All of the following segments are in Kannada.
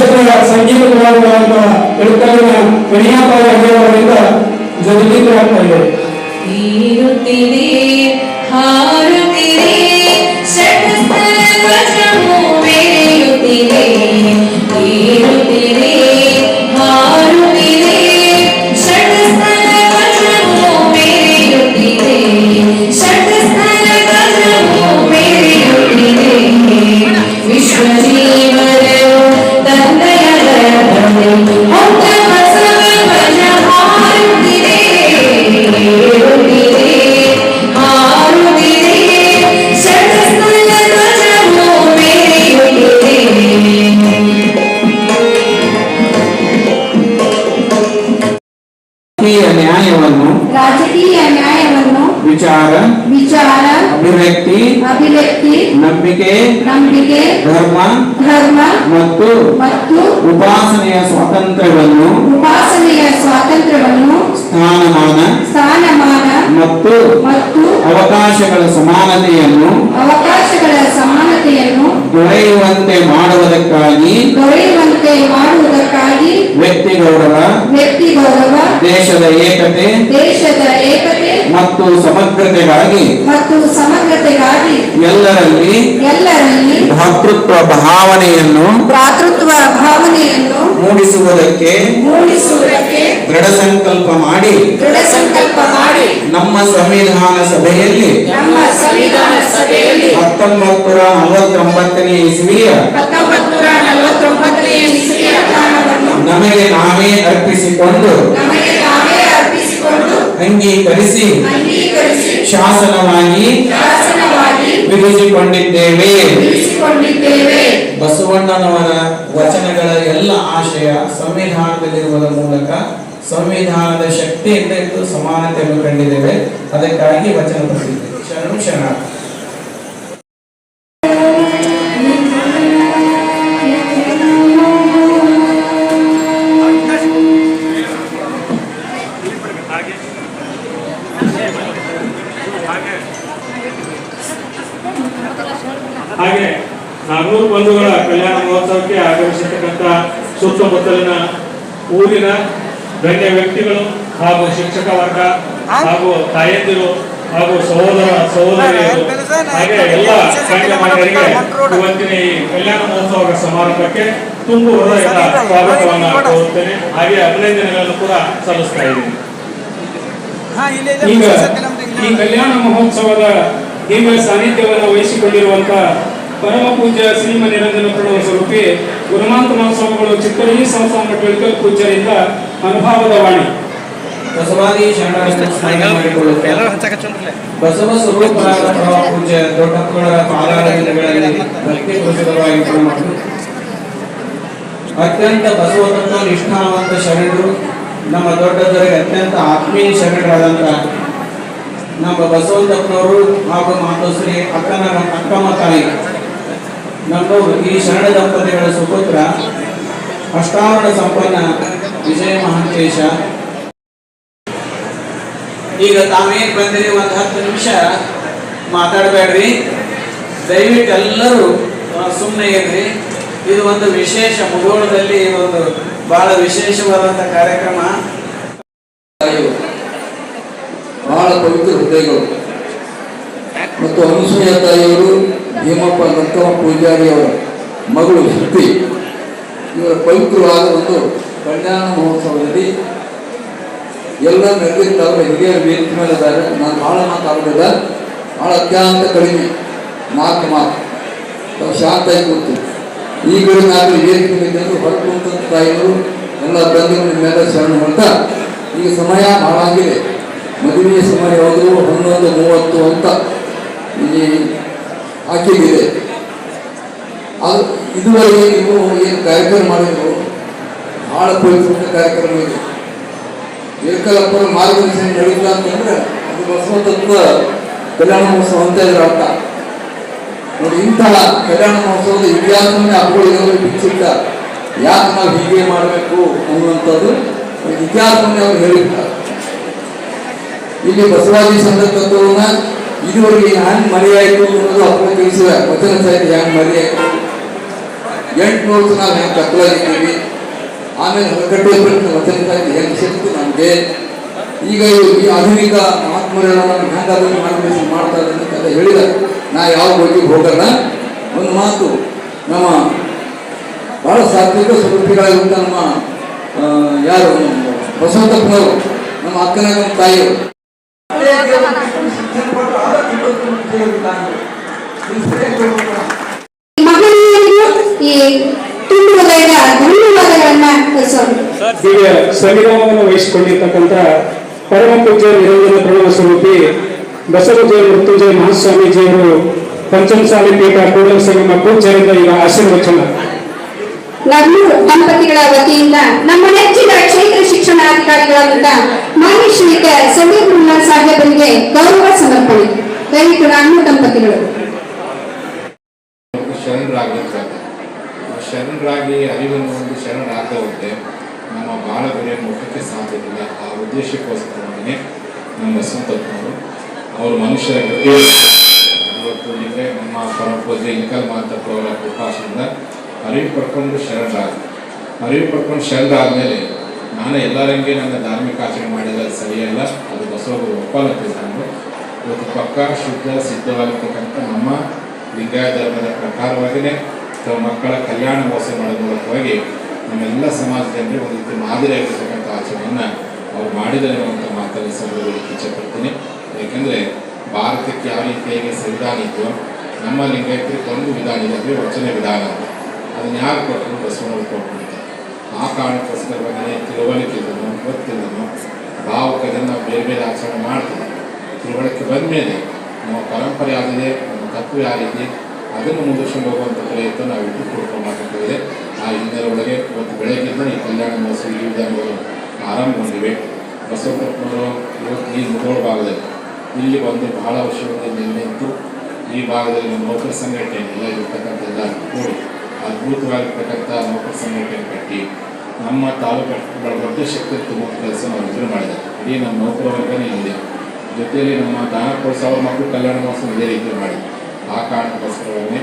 ಶ್ರೇಷ್ಠ ಸಂಗೀತ ಕಲಾವಿದರಾದ ಎಳಕಲ್ಲಿನ ಕಣಿಯಪ್ಪ ಅವರಿಂದ ಜಗದೀಕರಾಗ್ತಾ ಇದೆ. ರಾಜಕೀಯ ನ್ಯಾಯವನ್ನು ವಿಚಾರ ಅಭಿವ್ಯಕ್ತಿ ನಂಬಿಕೆ ಧರ್ಮ ಮತ್ತು ಉಪಾಸನೆಯ ಸ್ವಾತಂತ್ರ್ಯವನ್ನು ಸ್ಥಾನಮಾನ ಮತ್ತು ಅವಕಾಶಗಳ ಸಮಾನತೆಯನ್ನು ದೊರೆಯುವಂತೆ ಮಾಡುವುದಕ್ಕಾಗಿ ವ್ಯಕ್ತಿ ಗೌರವ ದೇಶದ ಏಕತೆ ಮತ್ತು ಸಮಗ್ರತೆಗಾಗಿ ಎಲ್ಲರಲ್ಲಿ ಭ್ರಾತೃತ್ವ ಭಾವನೆಯನ್ನು ಮೂಡಿಸುವುದಕ್ಕೆ ದೃಢ ಸಂಕಲ್ಪ ಮಾಡಿ ನಮ್ಮ ಸಂವಿಧಾನ ಸಭೆಯಲ್ಲಿ 1949ನೇ ಇಸ್ವಿಯ ನಮಗೆ ನಾವೇ ಅರ್ಪಿಸಿಕೊಂಡು ಅಂಗೀಕರಿಸಿ ಶಾಸನವಾಗಿ ವಿಧಿಸಿಕೊಂಡಿದ್ದೇವೆ. ಬಸವಣ್ಣನವರ ವಚನಗಳ ಎಲ್ಲ ಆಶಯ ಸಂವಿಧಾನದಲ್ಲಿರುವುದರ ಮೂಲಕ ಸಂವಿಧಾನದ ಶಕ್ತಿಯಿಂದ ಇದ್ದು ಸಮಾನತೆಯನ್ನು ಕಂಡಿದ್ದೇವೆ. ಅದಕ್ಕಾಗಿ ವಚನ ಬರೆದಿದ್ದೇವೆ. ಶರಣು ಶರಣಾರ್ಥಿ. ಹಾಗೆ ನಾಗೂರು ಬಂಧುಗಳ ಕಲ್ಯಾಣ ಮಹೋತ್ಸವಕ್ಕೆ ಆಗಮಿಸಿರ್ತಕ್ಕಂಥ ಸುತ್ತಮುತ್ತಲಿನ ಊರಿನ ಗಣ್ಯ ವ್ಯಕ್ತಿಗಳು ಹಾಗೂ ಶಿಕ್ಷಕ ವರ್ಗ ಹಾಗೂ ತಾಯಂದಿರು ಹಾಗೂ ಸಹೋದರಿಯರು ಹಾಗೆ ಎಲ್ಲ ಗಣ್ಯಮಾನ್ಯರಿಗೆ ಇವತ್ತಿನ ಈ ಕಲ್ಯಾಣ ಮಹೋತ್ಸವ ಸಮಾರಂಭಕ್ಕೆ ತುಂಬು ಹೃದಯದ ಸ್ವಾಗತವನ್ನು ಕೋರುತ್ತೇನೆ. ಹಾಗೆ ಅಭಿನಂದನೆಗಳನ್ನು ಕೂಡ ಸಲ್ಲಿಸ್ತಾ ಇದ್ದೀನಿ. ಈಗ ಈ ಕಲ್ಯಾಣ ಮಹೋತ್ಸವದ ದಿವ್ಯ ಸಾನ್ನಿಧ್ಯವನ್ನು ವಹಿಸಿಕೊಂಡಿರುವಂತಹ ಪರಮ ಪೂಜ್ಯ ಶ್ರೀಮ ನಿರಂಜನ ಪ್ರಣವ ಸ್ವರೂಪಿ ಗುರುನಾಥ ಮಹೋತ್ಸವಗಳು ಚಿತ್ತೂರು ಸಂಸ್ಥಾನ ಮಠ ಪೂಜ್ಯರಿಂದ ಅನುಭವದ ವಾಣಿ. ಬಸವಾದಿ ಬಸವ ಸ್ವರೂಪರಾದ ಪರಮ ಪೂಜ್ಯ ದೊಡ್ಡಪ್ಪಗಳ ಪಾದಾರಗಳಲ್ಲಿ ಭಕ್ತಿ ಪುರುಷರವಾಗಿ ಅತ್ಯಂತ ಬಸವತತ್ವ ನಿಷ್ಠಾವಂತ ಶರಣರು, ನಮ್ಮ ದೊಡ್ಡದವರಿಗೆ ಅತ್ಯಂತ ಆತ್ಮೀಯ ಶರಣರಾದಂಥ ನಮ್ಮ ಬಸವಂತಪ್ಪನವರು ಹಾಗೂ ಮಾತೋಶ್ರೀ ಅಕ್ಕಮ್ಮ ತಾಯಿ ನಮ್ಮವರು ಈ ಶರಣ ದಂಪತಿಗಳ ಸುಪುತ್ರ ಅಷ್ಟಾವರಣ ಸಂಪನ್ನ ವಿಜಯ ಮಹಾಂತೇಶ. ಈಗ ತಾವೇನು ಬಂದಿರಿ, ಒಂದು 10 ನಿಮಿಷ ಮಾತಾಡಬೇಡ್ರಿ, ದಯವಿಟ್ಟು ಎಲ್ಲರೂ ಸುಮ್ಮನೆ ಇರ್ರಿ. ಇದು ಒಂದು ವಿಶೇಷ ಮುಧೋಳದಲ್ಲಿ ಒಂದು ಬಹಳ ವಿಶೇಷವಾದಂಥ ಕಾರ್ಯಕ್ರಮ. ಬಹಳ ಪವಿತ್ರ ಹೃದಯಗಳು ಮತ್ತು ಅನುಸೂಯ ತಾಯಿಯವರು ಭೀಮಪ್ಪ ನರಕಮ್ಮ ಪೂಜಾರಿಯವರ ಮಗಳು ಶಕ್ತಿ, ಇವರ ಪವಿತ್ರವಾದ ಒಂದು ಕಲ್ಯಾಣ ಮಹೋತ್ಸವದಲ್ಲಿ ಎಲ್ಲ ನಡೆದಿರ್ತಾವೆ. ಹಿರಿಯರ ವೇದಿಕೆ ಮೇಲೆ ಇದ್ದಾರೆ. ನಾನು ಭಾಳ ಮಾತಾಡೋದಿಲ್ಲ, ಭಾಳ ಅತ್ಯಂತ ಕಡಿಮೆ 4 ಮಾತು ಶಾಂತಾಗಿ ಕೂತು ಈಗಲೂ ನಾನು ವೇದಿಕೆ ಮೇಲೆ ಹೊರಟು ತಾಯಿಯವರು ಎಲ್ಲ ಬಂಧುಗಳ ಮೇಲೆ ಶರಣ ಹೊರಟ. ಈಗ ಸಮಯ ಭಾಳ ಆಗಿದೆ, ಮದುವೆಯ ಸಮಯ ಯಾವುದು 11:30 ಅಂತ ಈ ಹಾಕಿದೆ. ಅದು ಇದುವರೆಗೆ ನೀವು ಏನು ಕಾರ್ಯಕ್ರಮ ಮಾಡಿದ್ರು ಭಾಳ ಪವಿತ್ರ ಕಾರ್ಯಕ್ರಮ ಇದೆ. ಏಕಲಪ್ಪರ ಮಾರ್ಗದರ್ಶನ ನಡೆಯಿಲ್ಲ ಅಂತಂದ್ರೆ ಅದು ಬಸವತತ್ವ ಕಲ್ಯಾಣ ಮಹೋತ್ಸವ ಅಂತ ಇದ್ರ ಅರ್ಥ ನೋಡಿ. ಇಂತಹ ಕಲ್ಯಾಣ ಮಹೋತ್ಸವದ ಇತಿಹಾಸವನ್ನೇ ಹಬ್ಬಗಳಿಗೆಲ್ಲರೂ ಬಿಚ್ಚಿಟ್ಟ. ಯಾಕೆ ನಾವು ಹೀಗೆ ಮಾಡಬೇಕು ಅನ್ನುವಂಥದ್ದು ಇತಿಹಾಸವನ್ನೇ ಅವರು ಹೇಳಿರ್ತಾರೆ. ಇಲ್ಲಿ ಬಸವಾದಿ ಸಂದರ್ಭವನ್ನ ಇದುವರೆಗೆ ಹ್ಯಾಂಗ್ ಮರೆಯಾಯಿತು ಅನ್ನೋದು ಹಬ್ಬ ತಿಳಿಸಿದ ವಚನ ಸಾಹಿತ್ಯ ಹ್ಯಾಂಗ್ ಮರೆಯಾಯಿತು. 800 ನಾವು ಹೆಂಗೆ ಕತ್ತಲಾಗಿದ್ದೀವಿ, ಆಮೇಲೆ ಹೊರಗಟ್ಟುವ ಪ್ರಶ್ನೆ ವಚನಕ್ಕಾಗಿ ಹೆಂಗೆ ಸಿಕ್ತು ನಮಗೆ. ಈಗ ಈ ಆಧುನಿಕ ಮಹಾತ್ಮರೆಲ್ಲ ನಮ್ಗೆ ಹೆಂಗಾದ್ರೂ ಮಾರ್ಗದರ್ಶನ ಮಾಡ್ತಾರೆ ಅಂತ ಹೇಳಿದ್ದಾರೆ. ನಾ ಯಾವ ಬಗ್ಗೆ ಹೋಗಲ್ಲ. ಒಂದು ಮಾತು, ನಮ್ಮ ಬಹಳ ಸಾತ್ವಿಕ ಸ್ವರೂಪಿಗಳಾಗಿರುವಂಥ ನಮ್ಮ ಯಾರು ಬಸವಂತಪ್ಪನವರು, ನಮ್ಮ ಅಕ್ಕನ ತಾಯಿಯವರು, ಈ ತುಂಬುವುದರಿಂದ ಧನ್ಯವಾದಗಳನ್ನ ಕಲಿಸೋಣ. ಹೀಗೆ ಸಂವಿಧಾನವನ್ನು ವಹಿಸಿಕೊಂಡಿರ್ತಕ್ಕಂಥ ಪರಮ ಪೂಜ್ಯ ನಿರಂಜನ ಪ್ರಣವ ಸ್ವರೂಪಿ ಬಸವಜಯ ಮೃತ್ಯುಂಜಯ ಮಹಾಸ್ವಾಮೀಜಿಯವರು ಪಂಚಮಸಾಲಿ ಪೀಠ ಕೂಡಲ ಸಂಗಮ ಪೂಜ್ಯರಿಂದ ಈಗ ಆಶೀರ್ವಚನ. ನಮ್ಮೂರು ದಂಪತಿಗಳ ವತಿಯಿಂದ ನಮ್ಮ ನೆಚ್ಚಿನ ಕ್ಷೇತ್ರ ಶಿಕ್ಷಣಾಧಿಕಾರಿಗಳಾದಂಥ ಮಾನ್ಯ ಶ್ರೀಯುತ ಸಮೀರ್ ಮುಲ್ಲಾ ಸಾಹೇಬರಿಗೆ ಗೌರವ ಸಮರ್ಪಣೆ. ದಯವಿಟ್ಟು ನಮ್ಮೂರು ದಂಪತಿಗಳು ಶರಣರಾಗಿರ್ತಾರೆ. ಶರಣರಾಗಿ ಅರಿವನ್ನು ಒಂದು ಶರಣರಾಗದೆ ಹೋದರೆ ನಮ್ಮ ಬಾಳ ಗುರಿಯ ಮುಟ್ಟಕ್ಕೆ ಸಾಧ್ಯವಿಲ್ಲ. ಆ ಉದ್ದೇಶಕ್ಕೋಸ್ಕರವೇ ನಮ್ಮ ಬಸವಂತಪ್ಪನವರು ಅವರು ಮನುಷ್ಯರ ಗತಿ ಇವತ್ತು ನಿಮಗೆ ನಮ್ಮ ಪರಪೂಜೆ ಇನ್ಕಲ್ ಮಾತಪ್ಪವರ ಕೃಪಾಶದಿಂದ ಅರಿವು ಪಡ್ಕೊಂಡು ಶರಣರಾದ್ಮೇಲೆ ನಾನು ಎಲ್ಲರಂಗೆ ನನ್ನ ಧಾರ್ಮಿಕ ಆಚರಣೆ ಮಾಡಿಲ್ಲ, ಅದು ಸರಿಯಲ್ಲ, ಅದು ಬಸವಗುರು ಒಪ್ಪಲ್ಲ ತಿಳ್ಕೊಂಡು ಇವತ್ತು ಪಕ್ಕ ಶುದ್ಧ ಸಿದ್ಧವಾಗಿರ್ತಕ್ಕಂಥ ನಮ್ಮ ಲಿಂಗಾಯತ ಧರ್ಮದ ಪ್ರಕಾರವಾಗಿಯೇ ತಮ್ಮ ಮಕ್ಕಳ ಕಲ್ಯಾಣ ಮಹೋತ್ಸವ ಮಾಡೋದ್ರ ಮೂಲಕವಾಗಿ ನಮ್ಮೆಲ್ಲ ಸಮಾಜ ಜನರಿಗೆ ಒಂದು ರೀತಿ ಮಾದರಿಯಾಗಿರ್ತಕ್ಕಂಥ ಆಚರಣೆಯನ್ನು ಅವ್ರು ಮಾಡಿದರೆ ಅಂತ ಮಾತಲ್ಲಿ ಸಂದರ್ಭದಲ್ಲಿ ಇಚ್ಛೆಪಡ್ತೀನಿ. ಯಾಕೆಂದರೆ ಭಾರತಕ್ಕೆ ಯಾವ ರೀತಿಯಾಗಿ ಸಂವಿಧಾನ ಇತ್ತು, ನಮ್ಮ ಲಿಂಗಾಯತರಿಗೆ ಒಂದು ವಿಧಾನ ಇದೆ, ಅಂದರೆ ವಚನ ವಿಧಾನ ಅಂತ. ಅದನ್ನು ಯಾರು ಕೊಟ್ಟರು? ಬಸವನವರು ಕೊಟ್ಟಿದ್ದಾರೆ. ಆ ಕಾರಣಕ್ಕೋಸ್ಕರವಾಗಿ ತಿಳುವಳಿಕೆ ಇದ್ದನು, ಗೊತ್ತಿದ್ದನು, ಭಾವುಕದಿಂದ ನಾವು ಬೇರೆ ಬೇರೆ ಆಚರಣೆ ಮಾಡ್ತೀವಿ. ತಿಳುವಳಿಕೆ ಬಂದ ಮೇಲೆ ನಮ್ಮ ಪರಂಪರೆ ಆಗಿದೆ, ನಮ್ಮ ತತ್ವ ಯಾರಿದೆ, ಅದನ್ನು ಮುಂದುವರ್ಸ್ಕೊಂಡು ಹೋಗುವಂಥ ಪ್ರಯತ್ನ ನಾವು ಇಟ್ಟು ಕೊಡ್ಕೊಂಡಾಗಿದೆ. ಆ ಹಿನ್ನೆಲೆಯೊಳಗೆ ಇವತ್ತು ಬೆಳಗ್ಗೆಯಿಂದ ಈ ಕಲ್ಯಾಣ ಮಹೋತ್ಸವ ಈ ವಿಧಾನಗಳು ಆರಂಭಗೊಂಡಿವೆ. ಬಸವಣ್ಣನವರು ಇವತ್ತು ಈ ಮುಧೋಳ ಭಾಗದಲ್ಲಿ ಇಲ್ಲಿ ಬಂದು ಬಹಳ ವರ್ಷದಿಂದ ನಿಂತು ಈ ಭಾಗದಲ್ಲಿ ನಮ್ಮ ನೌಕರ ಸಂಘಟನೆ ಎಲ್ಲ ಇರ್ತಕ್ಕಂಥ ಎಲ್ಲ ಕೂಡಿ ಅದ್ಭುತವಾಗಿರ್ತಕ್ಕಂಥ ನೌಕರ ಸಂಘಟನೆ ಕಟ್ಟಿ ನಮ್ಮ ತಾಲೂಕುಗಳ ದೊಡ್ಡ ಶಕ್ತಿ ತುಂಬ ಕೆಲಸ ನಾವು ಎದುರು ಮಾಡಿದ್ದಾರೆ. ಇಡೀ ನಮ್ಮ ನೌಕರ ವರ್ಗನೇ ಇದೆ. ಜೊತೆಯಲ್ಲಿ ನಮ್ಮ ದಾನ ಸಾವಿರ ಮಕ್ಕಳು ಕಲ್ಯಾಣ ಮಹೋತ್ಸವ ಇದೇ ರೀತಿ ಮಾಡಿ ಆ ಕಾರಣಕ್ಕೋಸ್ಕರವೇ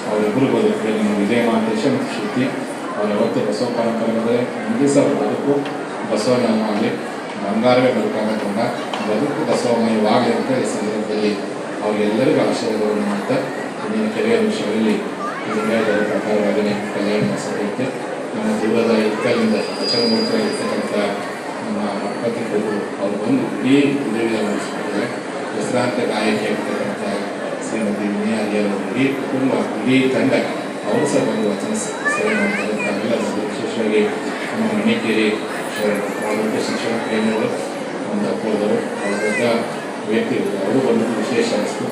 ಅವರಿಬ್ಬರು ಬದುಕು ನಮ್ಮ ವಿಜಯ ಮಹಾಂತೇಶ ಮತ್ತು ಶ್ರುತಿ ಅವರು ಯಾವತ್ತು ಬಸವ ಪರಂಪರೆ ಮುಂದೆ ಸಹ ಬದುಕು ಬಸವನಾಗಲಿ ಬಂಗಾರವೇ ಬದುಕಾಗಕೊಂಡ ಬದುಕು ಬಸವಮಯವಾಗಲಿ ಅಂತ ಈ ಸಂದರ್ಭದಲ್ಲಿ ಅವರಿಗೆಲ್ಲರಿಗೂ ಆಶೀರ್ವಾದವನ್ನು ಮಾಡ್ತಾ ಇಂದಿನ ಕೆಲವೇ ನಿಮಿಷಗಳಲ್ಲಿ ಲಿಂಗಾಯತರ ಪ್ರಕಾರವಾಗಿಯೇ ಕಲ್ಯಾಣ ಮಹೋತ್ಸವ ಐತೆ. ನಮ್ಮ ದೂರದ ಇಕ್ಕಲಿಂದ ವಚನಮೂರ್ತಿಯಾಗಿರ್ತಕ್ಕಂಥ ನಮ್ಮ ಪತ್ರಿಕೆಗಳು ಅವರು ಬಂದು ಇಡೀ ಉದ್ಯೋಗ ನಡೆಸಿದ್ದಾರೆ. ಹೆಸರಾಂತ ಗಾಯಕಿಯಾಗಿರ್ತಕ್ಕಂಥ ಶ್ರೀಮತಿ ವಿನಯಾಲಿಯವರು ಇಡೀ ಕುಟುಂಬ ಇಡೀ ತಂಡ ಅವರು ಸಹ ಬಂದು ವಚನ ಸೇವೆ ಮಾಡ್ತಾರೆ. ತಾವೆಲ್ಲ ಬಂದು ವಿಶೇಷವಾಗಿ ನಮ್ಮ ಮಣಿಕೇರಿ ಆರೋಗ್ಯ ಶಿಕ್ಷಣ ಪ್ರೇಮಿಗಳು ಒಂದು ಅಪ್ಪೋದರು ಅವರ ದೊಡ್ಡ ವ್ಯಕ್ತಿಗಳು ಅವರು ಬಂದು ವಿಶೇಷ ಅನಿಸ್ತು.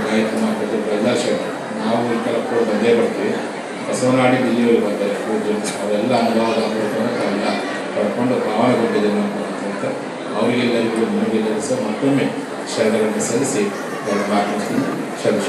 ಗಾಯಕ ಮಾತು ಎಲ್ಲ ನಾವು ಈ ಕಲಕ್ಕೂ ಬಂದೇ ಬರ್ತೀವಿ. ಬಸವನಾಡಿ ದಿಲ್ಲಿಯಲ್ಲಿ ಬರ್ತಾರೆ ಪೂಜೆ ಅವರೆಲ್ಲ ಅನುಭವದ ಅನುಭವವನ್ನು ತಾವೆಲ್ಲ ಪಡ್ಕೊಂಡು ಭಾವನೆಗೊಂಡಿದ್ದೇವೆ ಅಂತ ಅವರಿಗೆಲ್ಲರಿಗೂ ನಿಮಗೆಲ್ಲರೂ ಸಹ ಮತ್ತೊಮ್ಮೆ ಶರಣಗಳನ್ನು ಸಲ್ಲಿಸಿ ಅವರ ಮಾತನಾಡ್ತೀನಿ. ಶರಣ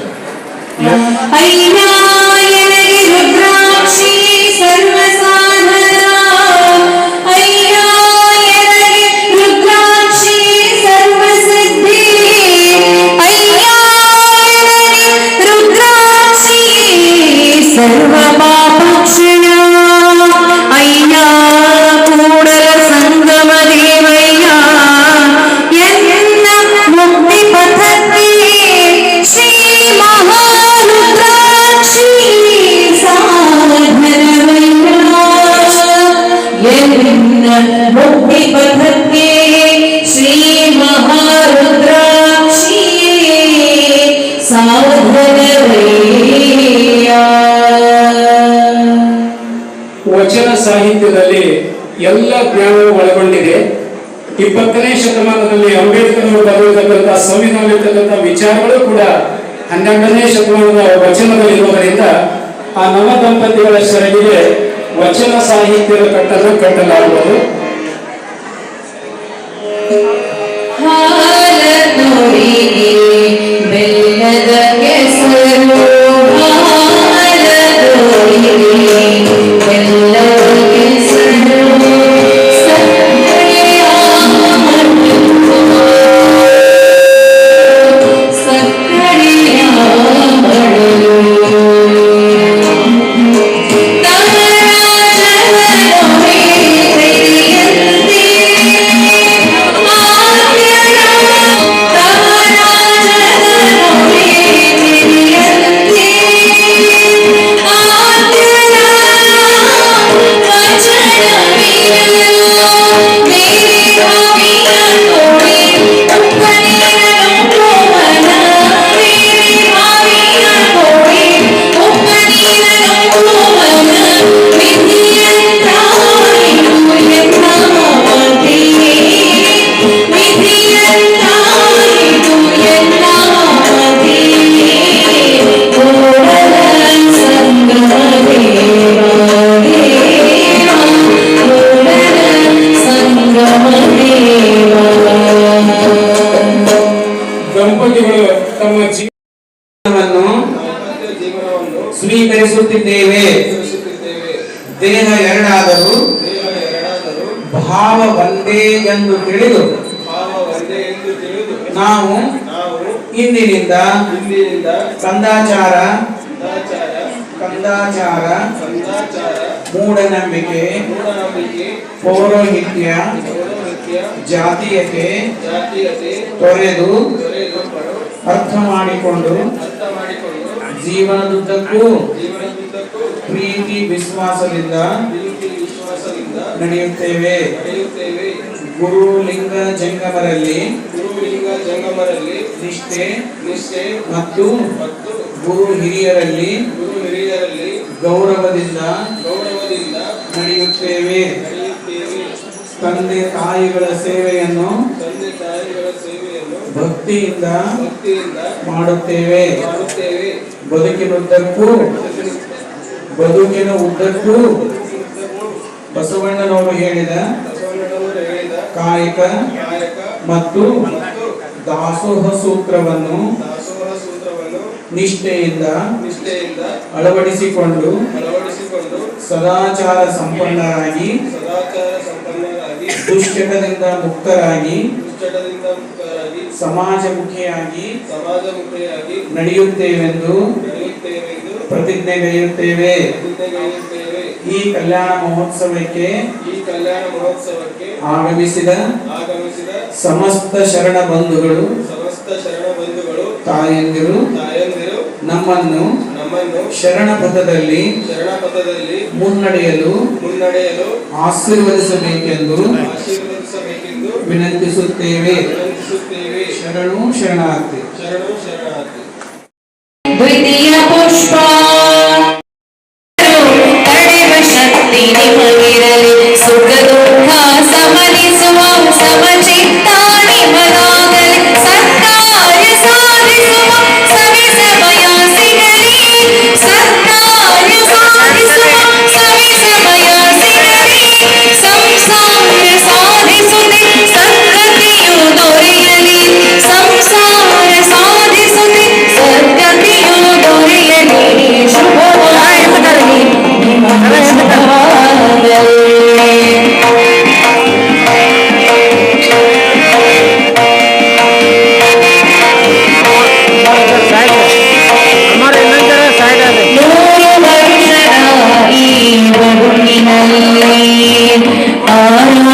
ವಚನ ಸಾಹಿತ್ಯದಲ್ಲಿ ಎಲ್ಲ ಜ್ಞಾನವೂ ಒಳಗೊಂಡಿದೆ. 20ನೇ ಶತಮಾನದಲ್ಲಿ ಅಂಬೇಡ್ಕರ್ ಅವರು ಬರೆದಿರ್ತಕ್ಕಂಥ ಸಂವಿಧಾನದಲ್ಲಿರ್ತಕ್ಕಂಥ ವಿಚಾರಗಳು ಕೂಡ 12ನೇ ಶತಮಾನದ ವಚನದಲ್ಲಿರುವುದರಿಂದ ಆ ನವ ದಂಪತಿಗಳ ಸೆರಗಿಗೆ ವಚನ ಸಾಹಿತ್ಯದ ಕಟ್ಟನ್ನು ಕಟ್ಟಲಾಗುವುದು. ಸಕ್ಕರೆಯ ಎರಡಾದರೂ ಭಾವ ಒಂದೇ ಎಂದು ತಿಳಿದು ನಾವು ಇಂದಿನಿಂದ ಕಂದಾಚಾರ ಮೂಢನಂಬಿಕೆ ಪೌರೋಹಿತ್ಯ ಜಾತೀಯತೆ ತೊರೆದು ಅರ್ಥ ಮಾಡಿಕೊಂಡು ಜೀವನದುದ್ದಕ್ಕೂ ಪ್ರೀತಿ ವಿಶ್ವಾಸದಿಂದ ನಡೆಯುತ್ತೇವೆ. ಗುರು ಲಿಂಗ ಜಂಗಮರಲ್ಲಿ ನಿಷ್ಠೆ ಮತ್ತು ಗುರು ಹಿರಿಯರಲ್ಲಿ ಗೌರವದಿಂದ ನಡೆಯುತ್ತೇವೆ. ತಂದೆ ತಾಯಿಗಳ ಸೇವೆಯನ್ನು ಭಕ್ತಿಯಿಂದ ಮಾಡುತ್ತೇವೆ. ಬದುಕಿನ ಉದ್ದಕ್ಕೂ ಬಸವಣ್ಣನವರು ಹೇಳಿದ ಕಾಯಕ ಮತ್ತು ದಾಸೋಹ ಸೂತ್ರವನ್ನು ನಿಷ್ಠೆಯಿಂದ ಅಳವಡಿಸಿಕೊಂಡು ಸದಾಚಾರ ಸಂಪನ್ನರಾಗಿ ದುಶ್ಚಟದಿಂದ ಮುಕ್ತರಾಗಿ ಸಮಾಜಮುಖಿಯಾಗಿ ನಡೆಯುತ್ತೇವೆಂದು ಪ್ರತಿಜ್ಞೆಗೈಯುತ್ತೇವೆ. ಈ ಕಲ್ಯಾಣ ಮಹೋತ್ಸವಕ್ಕೆ ಆಗಮಿಸಿದ ಸಮಸ್ತ ಶರಣ ಬಂಧುಗಳು ತಾಯಂದಿರು ನಮ್ಮನ್ನು ಶರಣ ಪಥದಲ್ಲಿ ಮುನ್ನಡೆಯಲು ಆಶೀರ್ವದಿಸಬೇಕೆಂದು ವಿನಂತಿಸುತ್ತೇವೆ. ಶರಣು ಶರಣಾರ್ಥಿ. ದ್ವಿತೀಯ ಪುಷ್ಪ ತಡೆವ ಶಕ್ತಿ ನಿಮಗಿರಲಿ, ಸುಖ ದುಃಖ ಸಮನಿಸುವ ಸಮಚಿತ್ತ ನಿಮಗಾಗಲಿ, ಸತ್ಕಾರ್ಯ ಸಾಧಿಸುವ ಸವಿ ಸಮಯ ಸಿಗಲಿ, ಸತ್ಕಾರ್ಯ ಸಾಧಿಸುವ ಸವಿ ಸಮಯ ಸಿಗಲಿ, ಸಂಸಾರ ಸಾಧಿಸುತ್ತೆ ಸದ್ಗತಿಯು ದೊರೆಯಲಿ, ಸಂಸಾರ ಸಾಧಿಸುತ್ತೆ ಸದ್ಗತಿಯು ದೊರೆಯಲಿ, ಶುಭವಾಗಲಿ ನಿಮಗೆ ಶುಭವಾಗಲಿ. ನೂರು ವರ್ಷದ ಈ ಬದುಕಿನಲ್ಲಿ ಆರು